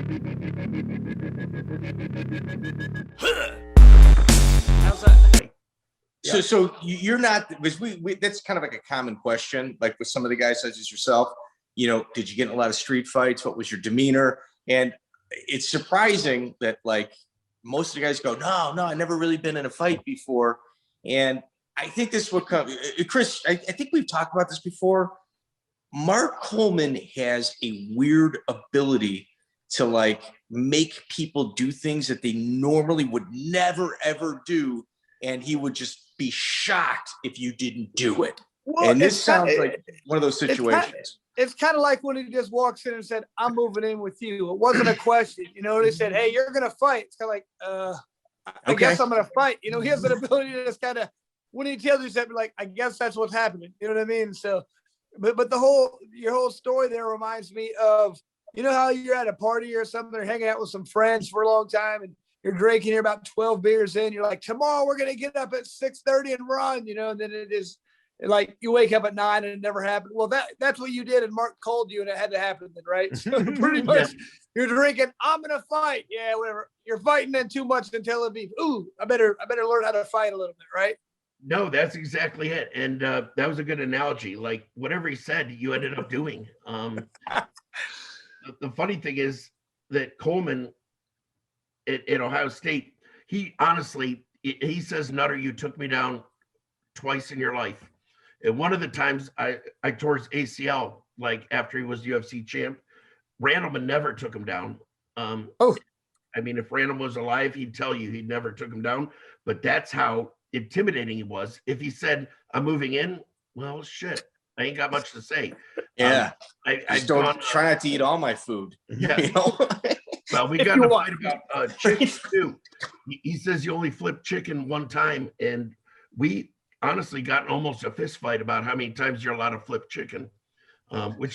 How's that? So you're not, because we that's kind of like a common question, like with some of the guys such as yourself, did you get in a lot of street fights? What was your demeanor? And it's surprising that like most of the guys go, no, I never really been in a fight before. And I think this would come, Chris, I think we've talked about this before. Mark Coleman has a weird ability to like make people do things that they normally would never, ever do. And he would just be shocked if you didn't do it. Well, and this sounds like one of those situations. It's kind of like when he just walks in and said, I'm moving in with you. It wasn't a question. They said, hey, you're going to fight. It's kind of like, I guess I'm going to fight. He has an ability to just kind of, when he tells you something, like, I guess that's what's happening. You know what I mean? So, but your whole story there reminds me of, how you're at a party or something, or hanging out with some friends for a long time, and you're drinking, you're about 12 beers in, you're like, tomorrow we're going to get up at 6:30 and run, and then it is like you wake up at 9 and it never happened. Well, that's what you did, and Mark called you and it had to happen then, right? So pretty much you're drinking, I'm going to fight. Yeah, whatever. You're fighting then too much in Tel Aviv. Ooh, I better learn how to fight a little bit, right? No, that's exactly it. And that was a good analogy. Like whatever he said, you ended up doing. The funny thing is that Coleman at Ohio State, he honestly, he says, Nutter, you took me down twice in your life. And one of the times I tore his ACL, like after he was UFC champ, Randleman never took him down. I mean, if Randleman was alive, he'd tell you he never took him down. But that's how intimidating he was. If he said, I'm moving in, well, shit, I ain't got much to say. Yeah. I don't try not to eat all my food. Yeah. Well, we got to fight about chicken too. He says you only flip chicken one time, and we honestly got almost a fist fight about how many times you're allowed to flip chicken, which